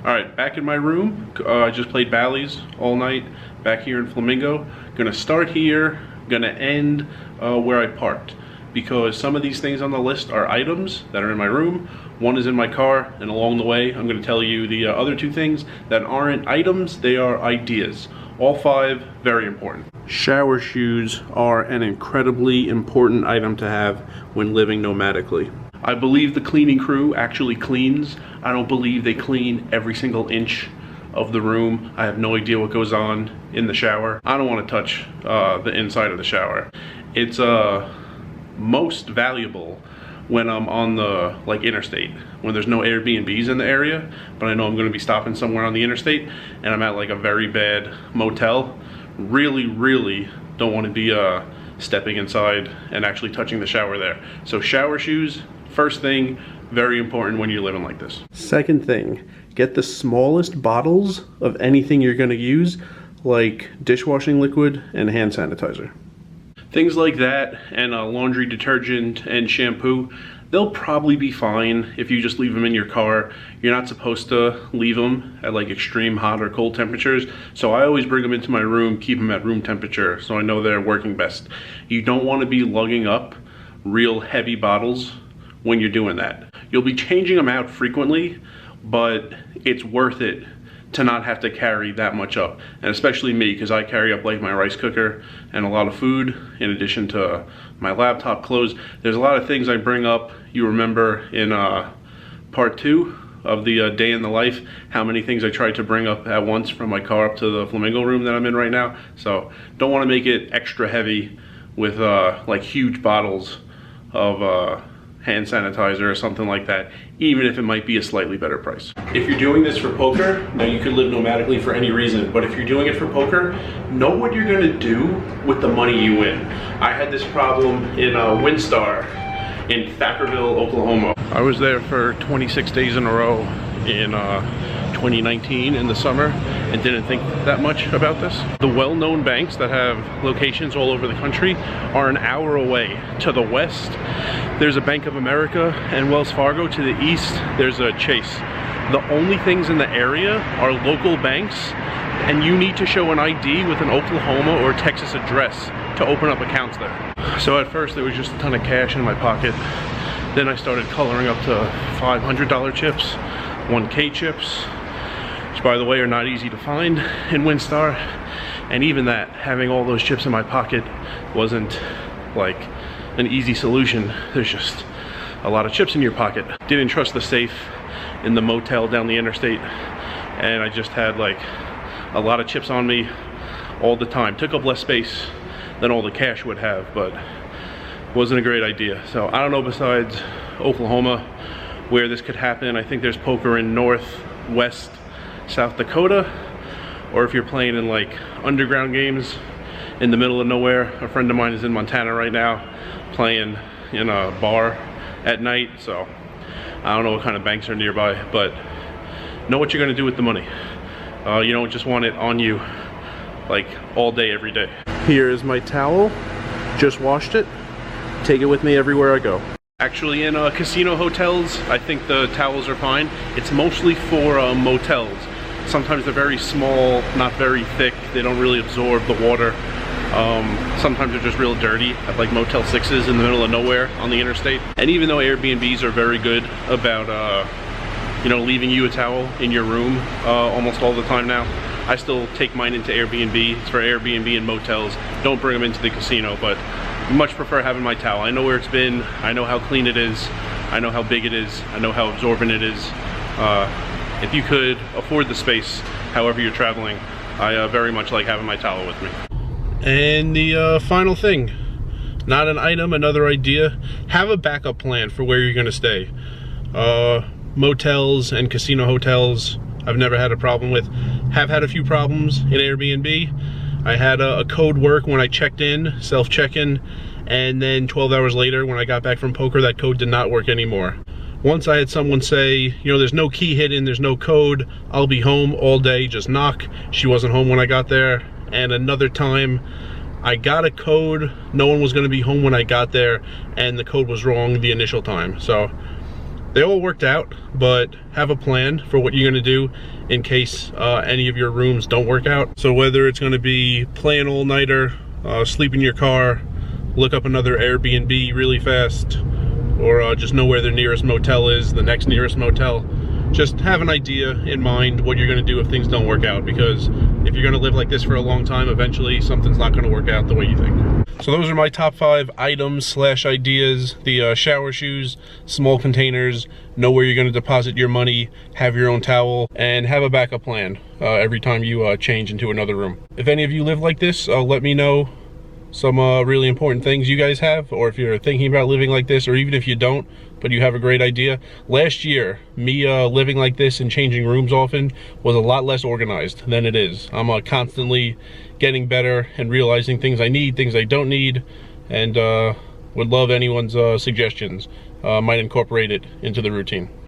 Alright, back in my room. I just played Bally's all night back here in Flamingo. Gonna start here, gonna end where I parked, because some of these things on the list are items that are in my room. One is in my car, and along the way I'm gonna tell you the other two things that aren't items, they are ideas. All five, very important. Shower shoes are an incredibly important item to have when living nomadically. I believe the cleaning crew actually cleans. I don't believe they clean every single inch of the room. I have no idea what goes on in the shower. I don't want to touch the inside of the shower. It's most valuable when I'm on the interstate, when there's no Airbnbs in the area, but I know I'm going to be stopping somewhere on the interstate and I'm at like a very bad motel. Really don't want to be stepping inside and actually touching the shower there. So shower shoes, first thing, very important when you're living like this. Second thing, get the smallest bottles of anything you're going to use, like dishwashing liquid and hand sanitizer. Things like that, and laundry detergent and shampoo, they'll probably be fine if you just leave them in your car. You're not supposed to leave them at like extreme hot or cold temperatures, so I always bring them into my room, keep them at room temperature, so I know they're working best. You don't want to be lugging up real heavy bottles when you're doing that. You'll be changing them out frequently, but it's worth it to not have to carry that much up. And especially me, because I carry up like my rice cooker and a lot of food, in addition to my laptop, clothes. There's a lot of things I bring up. You remember in part 2 of the day in the life, how many things I tried to bring up at once from my car up to the Flamingo room that I'm in right now. So don't want to make it extra heavy with like huge bottles of hand sanitizer or something like that, even if it might be a slightly better price. If you're doing this for poker, now you could live nomadically for any reason, but if you're doing it for poker, know what you're gonna do with the money you win. I had this problem in WinStar in Thackerville, Oklahoma. I was there for 26 days in a row in 2019 in the summer and didn't think that much about this. The well-known banks that have locations all over the country are an hour away. To the west, there's a Bank of America and Wells Fargo. To the east, there's a Chase. The only things in the area are local banks, and you need to show an ID with an Oklahoma or Texas address to open up accounts there. So at first, there was just a ton of cash in my pocket. Then I started coloring up to $500 chips, 1K chips, which by the way are not easy to find in WinStar. And even that, having all those chips in my pocket wasn't like an easy solution. There's just a lot of chips in your pocket. Didn't trust the safe in the motel down the interstate, and I just had like a lot of chips on me all the time. Took up less space than all the cash would have, but wasn't a great idea. So I don't know, besides Oklahoma, where this could happen. I think there's poker in North, West, South Dakota, or if you're playing in like underground games in the middle of nowhere. A friend of mine is in Montana right now playing in a bar at night, so I don't know what kind of banks are nearby, but know what you're gonna do with the money. You don't just want it on you like all day, every day. Here is my towel, just washed it. Take it with me everywhere I go. Actually, in casino hotels, I think the towels are fine. It's mostly for motels. Sometimes they're very small, not very thick. They don't really absorb the water. Sometimes they're just real dirty at like Motel 6s in the middle of nowhere on the interstate. And even though Airbnbs are very good about you know, leaving you a towel in your room almost all the time now, I still take mine into Airbnb. It's for Airbnb and motels. Don't bring them into the casino, but much prefer having my towel. I know where it's been, I know how clean it is, I know how big it is, I know how absorbent it is. If you could afford the space, however you're traveling, I very much like having my towel with me. And the final thing, not an item, another idea, have a backup plan for where you're gonna stay. Motels and casino hotels, I've never had a problem with. Have had a few problems in Airbnb. I had a code work when I checked in, self-check-in, and then 12 hours later when I got back from poker, that code did not work anymore. Once I had someone say, you know, there's no key hidden, there's no code, I'll be home all day, just knock. She wasn't home when I got there. And another time, I got a code, no one was gonna be home when I got there, and the code was wrong the initial time. So they all worked out, but have a plan for what you're gonna do in case any of your rooms don't work out. So whether it's gonna be play an all-nighter, sleep in your car, look up another Airbnb really fast, or just know where the nearest motel is, the next nearest motel. Just have an idea in mind what you're gonna do if things don't work out, because if you're gonna live like this for a long time, eventually something's not gonna work out the way you think. So those are my top 5 items slash ideas. The shower shoes, small containers, know where you're gonna deposit your money, have your own towel, and have a backup plan every time you change into another room. If any of you live like this, let me know some really important things you guys have, or if you're thinking about living like this, or even if you don't, but you have a great idea. Last year, me living like this and changing rooms often was a lot less organized than it is. I'm constantly getting better and realizing things I need, things I don't need, and would love anyone's suggestions. Might incorporate it into the routine.